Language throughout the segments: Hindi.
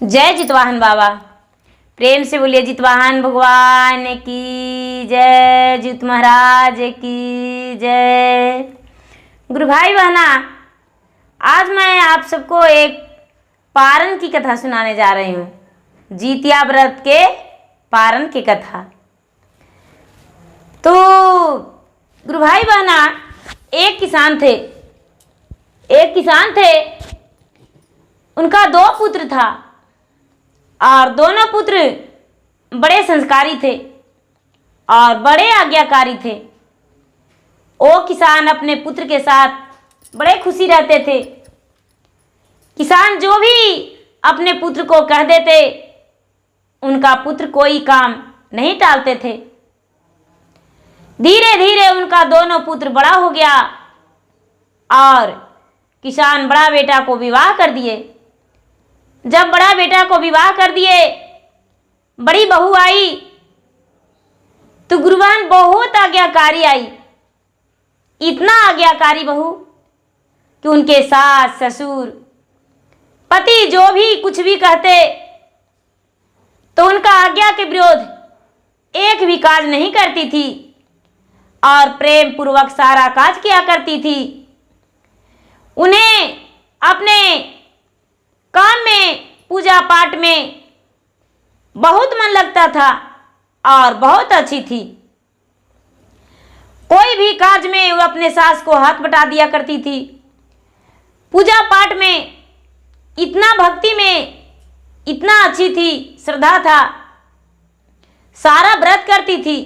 जय जितवाहन बाबा। प्रेम से बोलिए जितवाहन भगवान की जय, जित महाराज की जय। गुरु भाई बहना, आज मैं आप सबको एक पारण की कथा सुनाने जा रही हूँ। जीतिया व्रत के पारण की कथा। तो गुरु भाई बहना, एक किसान थे। उनका 2 पुत्र था और दोनों पुत्र बड़े संस्कारी थे और बड़े आज्ञाकारी थे। वो किसान अपने पुत्र के साथ बड़े खुशी रहते थे। किसान जो भी अपने पुत्र को कह देते, उनका पुत्र कोई काम नहीं टालते थे। धीरे धीरे उनका दोनों पुत्र बड़ा हो गया और किसान बड़ा बेटा को विवाह कर दिए। जब बड़ा बेटा को विवाह कर दिए, बड़ी बहू आई तो गुरुवान बहुत आज्ञाकारी आई। इतना आज्ञाकारी बहू कि उनके सास ससुर पति जो भी कुछ भी कहते तो उनका आज्ञा के विरोध एक भी काज नहीं करती थी और प्रेम पूर्वक सारा काज किया करती थी। उन्हें अपने काम में, पूजा पाठ में बहुत मन लगता था और बहुत अच्छी थी। कोई भी कार्य में वो अपने सास को हाथ बटा दिया करती थी। पूजा पाठ में इतना, भक्ति में इतना अच्छी थी, श्रद्धा था, सारा व्रत करती थी।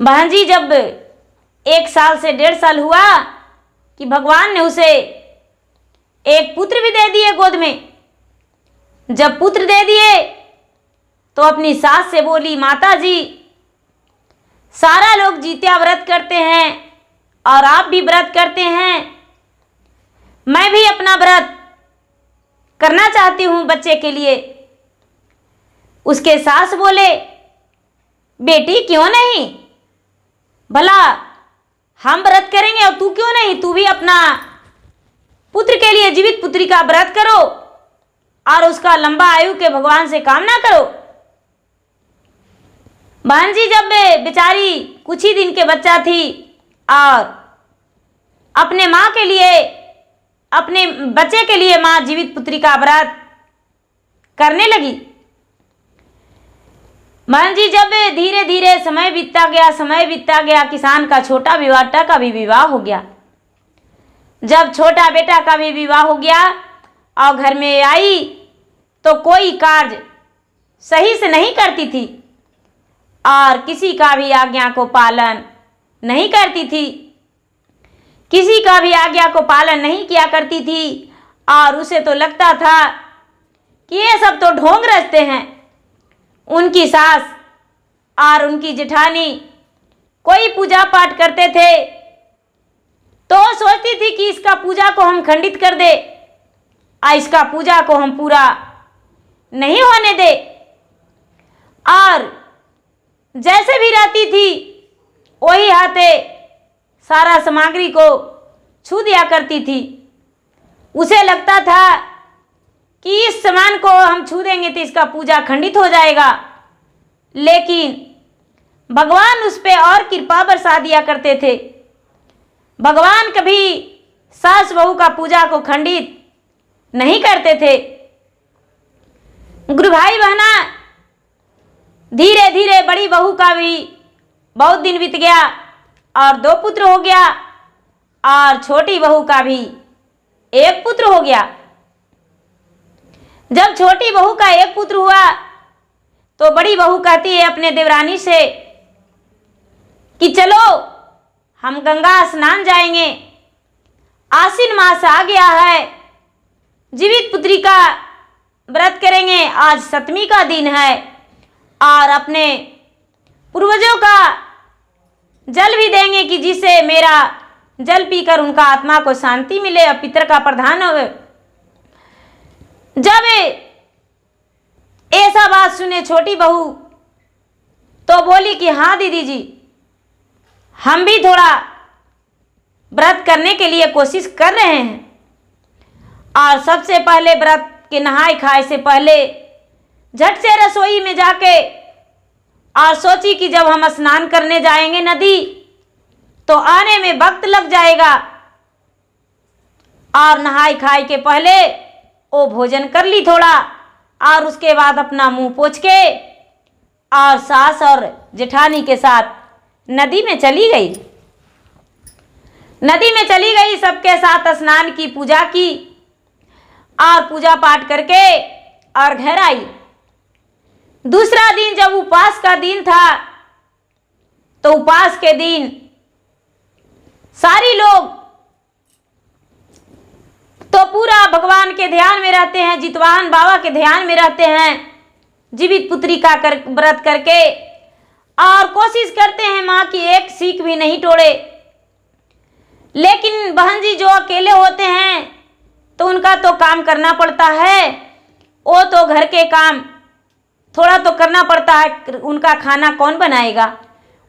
बहन जी जब 1 साल से 1.5 साल हुआ कि भगवान ने उसे एक पुत्र भी दे दिए गोद में। जब पुत्र दे दिए तो अपनी सास से बोली, माता जी सारा लोग जीतिया व्रत करते हैं और आप भी व्रत करते हैं, मैं भी अपना व्रत करना चाहती हूँ बच्चे के लिए। उसके सास बोले, बेटी क्यों नहीं, भला हम व्रत करेंगे और तू क्यों नहीं, तू भी अपना पुत्र के लिए, जीवित पुत्री का व्रत करो और उसका लंबा आयु के भगवान से कामना करो। बहन जी जब बेचारी कुछ ही दिन के बच्चा थी और अपने माँ के लिए, अपने बच्चे के लिए माँ जीवित पुत्री का व्रत करने लगी। बहन जी जब धीरे धीरे समय बीतता गया, किसान का छोटा बेटा का भी विवाह हो गया। जब छोटा बेटा का भी विवाह हो गया और घर में आई तो कोई कार्य सही से नहीं करती थी और किसी का भी आज्ञा को पालन नहीं करती थी, किसी का भी आज्ञा को पालन नहीं किया करती थी और उसे तो लगता था कि ये सब तो ढोंग रचते हैं। उनकी सास और उनकी जेठानी कोई पूजा पाठ करते थे तो सोचती थी कि इसका पूजा को हम खंडित कर दे और इसका पूजा को हम पूरा नहीं होने दे। और जैसे भी रहती थी वही हाथे सारा सामग्री को छू दिया करती थी। उसे लगता था कि इस सामान को हम छू देंगे तो इसका पूजा खंडित हो जाएगा, लेकिन भगवान उस पे और कृपा बरसा दिया करते थे। भगवान कभी सास बहू का पूजा को खंडित नहीं करते थे। गुरु भाई बहना, धीरे धीरे बड़ी बहू का भी बहुत दिन बीत गया और 2 पुत्र हो गया और छोटी बहू का भी 1 पुत्र हो गया। जब छोटी बहू का 1 पुत्र हुआ तो बड़ी बहू कहती है अपने देवरानी से कि चलो हम गंगा स्नान जाएंगे, आश्विन मास आ गया है, जीवित पुत्री का व्रत करेंगे, आज 7वीं का दिन है और अपने पूर्वजों का जल भी देंगे कि जिससे मेरा जल पीकर उनका आत्मा को शांति मिले और पितर का प्रधान हो। जब ऐसा बात सुने छोटी बहू तो बोली कि हाँ दीदी जी, हम भी थोड़ा व्रत करने के लिए कोशिश कर रहे हैं और सबसे पहले व्रत के नहाए खाए से पहले झट से रसोई में जाके और सोची कि जब हम स्नान करने जाएंगे नदी तो आने में वक्त लग जाएगा, और नहाए खाए के पहले वो भोजन कर ली थोड़ा, और उसके बाद अपना मुंह पोंछ के और सास और जेठानी के साथ नदी में चली गई। नदी में चली गई, सबके साथ स्नान की, पूजा की और पूजा पाठ करके और घर आई। दूसरा दिन जब उपवास का दिन था तो उपवास के दिन सारी लोग तो पूरा भगवान के ध्यान में रहते हैं, जितवाहन बाबा के ध्यान में रहते हैं, जीवित पुत्री का व्रत करके, और कोशिश करते हैं माँ की एक सीख भी नहीं तोड़े। लेकिन बहन जी जो अकेले होते हैं तो उनका तो काम करना पड़ता है, वो तो घर के काम थोड़ा तो करना पड़ता है। उनका खाना कौन बनाएगा,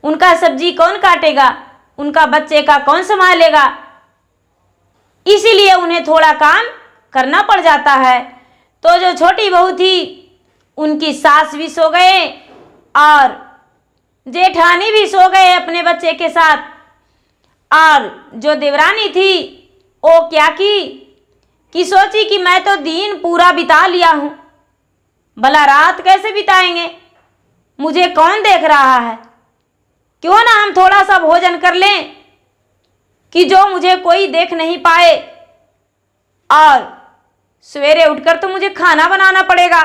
उनका सब्जी कौन काटेगा, उनका बच्चे का कौन संभालेगा, इसीलिए उन्हें थोड़ा काम करना पड़ जाता है। तो जो छोटी बहू थी उनकी सास भी सो गए और जेठानी भी सो गए अपने बच्चे के साथ, और जो देवरानी थी वो क्या कि सोची कि मैं तो दिन पूरा बिता लिया हूं, भला रात कैसे बिताएंगे, मुझे कौन देख रहा है, क्यों ना हम थोड़ा सा भोजन कर लें कि जो मुझे कोई देख नहीं पाए, और सवेरे उठकर तो मुझे खाना बनाना पड़ेगा,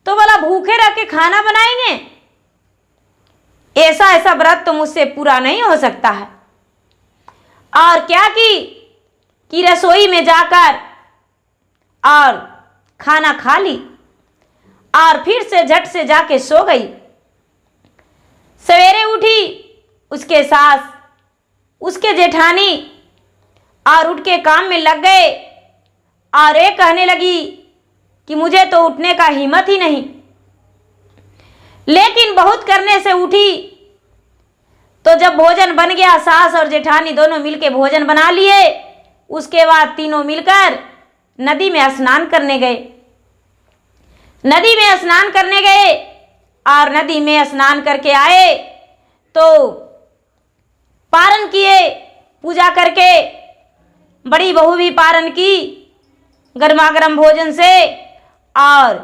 तो भला भूखे रह के खाना बनाएंगे, ऐसा व्रत तो मुझसे पूरा नहीं हो सकता है। और क्या कि रसोई में जाकर और खाना खा ली और फिर से झट से जाके सो गई। सवेरे उठी उसके सास, उसके जेठानी, और उठ के काम में लग गए, और एक कहने लगी कि मुझे तो उठने का हिम्मत ही नहीं। लेकिन बहुत करने से उठी, तो जब भोजन बन गया, सास और जेठानी दोनों मिलके भोजन बना लिए, उसके बाद तीनों मिलकर नदी में स्नान करने गए। नदी में स्नान करने गए और नदी में स्नान करके आए तो पारण किए, पूजा करके बड़ी बहू भी पारण की गर्मागर्म भोजन से, और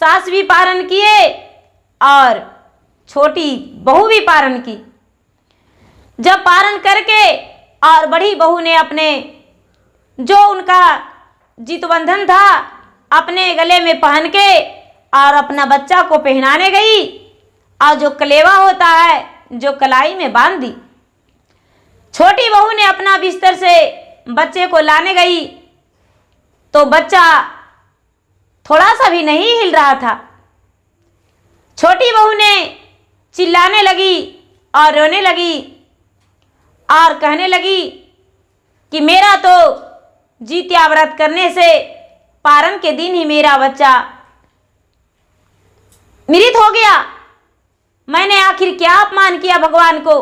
सास भी पारण किए और छोटी बहू भी पारण की। जब पारण करके और बड़ी बहू ने अपने जो उनका जीतबंधन था अपने गले में पहन के और अपना बच्चा को पहनाने गई, और जो कलेवा होता है जो कलाई में बांध दी। छोटी बहू ने अपना बिस्तर से बच्चे को लाने गई तो बच्चा थोड़ा सा भी नहीं हिल रहा था। छोटी बहू ने चिल्लाने लगी और रोने लगी और कहने लगी कि मेरा तो जीत्या व्रत करने से पारण के दिन ही मेरा बच्चा मृत हो गया, मैंने आखिर क्या अपमान किया भगवान को।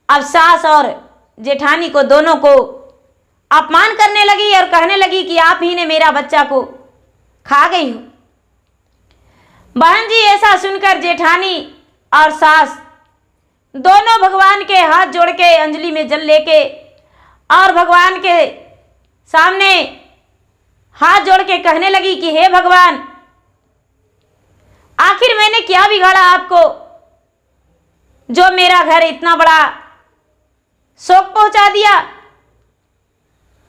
अब सास और जेठानी को दोनों को अपमान करने लगी और कहने लगी कि आप ही ने मेरा बच्चा को खा गई हो। बहन जी ऐसा सुनकर जेठानी और सास दोनों भगवान के हाथ जोड़ के अंजलि में जल लेके और भगवान के सामने हाथ जोड़ के कहने लगी कि हे भगवान, आखिर मैंने क्या बिगाड़ा आपको जो मेरा घर इतना बड़ा शोक पहुंचा दिया।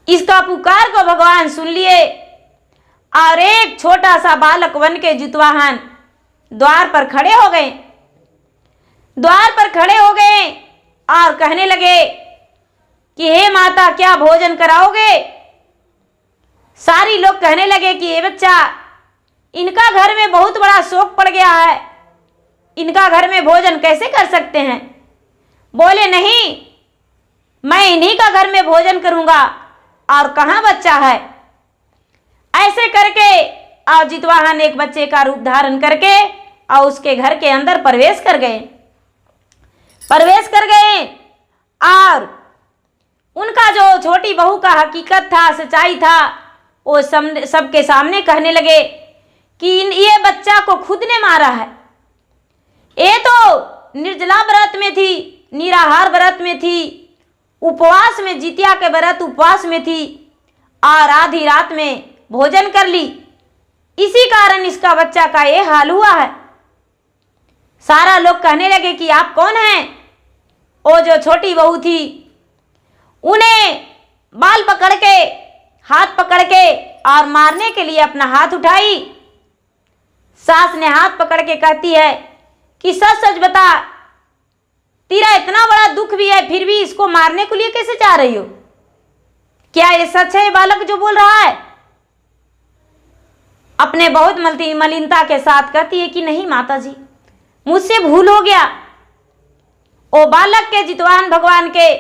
इसका पुकार को भगवान सुन लिए और एक छोटा सा बालक बन के जितवाहन द्वार पर खड़े हो गए। द्वार पर खड़े हो गए और कहने लगे कि हे माता क्या भोजन कराओगे। सारी लोग कहने लगे कि ये बच्चा, इनका घर में बहुत बड़ा शोक पड़ गया है, इनका घर में भोजन कैसे कर सकते हैं। बोले नहीं, मैं इन्हीं का घर में भोजन करूंगा और कहाँ बच्चा है। ऐसे करके और जितवाहन एक बच्चे का रूप धारण करके और उसके घर के अंदर प्रवेश कर गए और उनका जो छोटी बहू का हकीकत था, सच्चाई था, वो सबके सामने कहने लगे कि ये बच्चा को खुद ने मारा है। ये तो निर्जला व्रत में थी, निराहार व्रत में थी, उपवास में, जितिया के व्रत उपवास में थी और आधी रात में भोजन कर ली। इसी कारण इसका बच्चा का ये हाल हुआ है। सारा लोग कहने लगे कि आप कौन हैं? वो जो छोटी बहू थी उन्हें बाल पकड़ के, हाथ पकड़ के और मारने के लिए अपना हाथ उठाई। सास ने हाथ पकड़ के कहती है कि सच सच बता, तेरा इतना बड़ा दुख भी है फिर भी इसको मारने के लिए कैसे चाह रही हो? क्या ये सच है बालक जो बोल रहा है? अपने बहुत मलिनता के साथ कहती है कि नहीं माता जी, मुझसे भूल हो गया। ओ बालक के जितवाहन भगवान के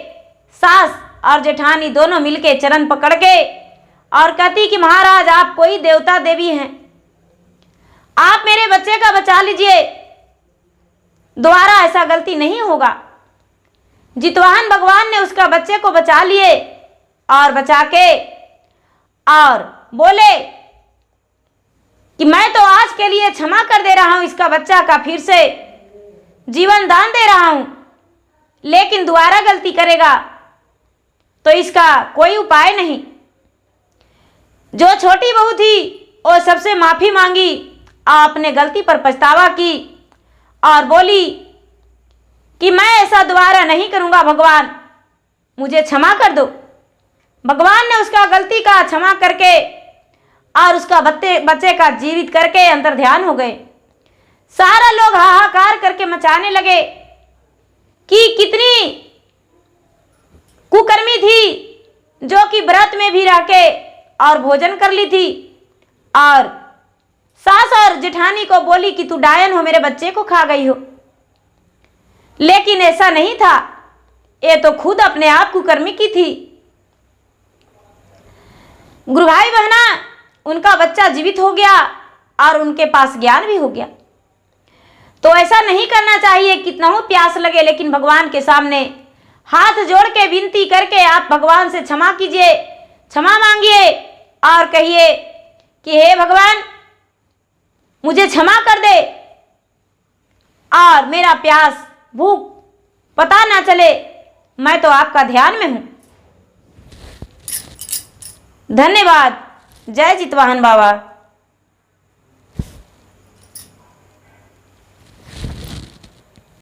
सास और जेठानी दोनों मिलके चरण पकड़ के और कहती कि महाराज आप कोई देवता देवी हैं, आप मेरे बच्चे का बचा लीजिए, दोबारा ऐसा गलती नहीं होगा। जितवाहन भगवान ने उसका बच्चे को बचा लिए और बचा के और बोले कि मैं तो आज के लिए क्षमा कर दे रहा हूं, इसका बच्चा का फिर से जीवन दान दे रहा हूं, लेकिन दोबारा गलती करेगा तो इसका कोई उपाय नहीं। जो छोटी बहू थी वो सबसे माफी मांगी, आपने गलती पर पछतावा की और बोली कि मैं ऐसा दोबारा नहीं करूंगा, भगवान मुझे क्षमा कर दो। भगवान ने उसका गलती का क्षमा करके और उसका बच्चे का जीवित करके अंतर ध्यान हो गए। सारा लोग हाहाकार करके मचाने लगे कि कितनी कुकर्मी थी जो कि व्रत में भी रह के और भोजन कर ली थी और सास और जेठानी को बोली कि तू डायन हो, मेरे बच्चे को खा गई हो। लेकिन ऐसा नहीं था, ये तो खुद अपने आप कुकर्मी की थी। गुरु भाई बहना, उनका बच्चा जीवित हो गया और उनके पास ज्ञान भी हो गया। तो ऐसा नहीं करना चाहिए, कितना हो प्यास लगे लेकिन भगवान के सामने हाथ जोड़ के विनती करके आप भगवान से क्षमा कीजिए, क्षमा मांगिए और कहिए कि हे भगवान मुझे क्षमा कर दे और मेरा प्यास भूख पता ना चले, मैं तो आपका ध्यान में हूं। धन्यवाद। जय जितवाहन बाबा।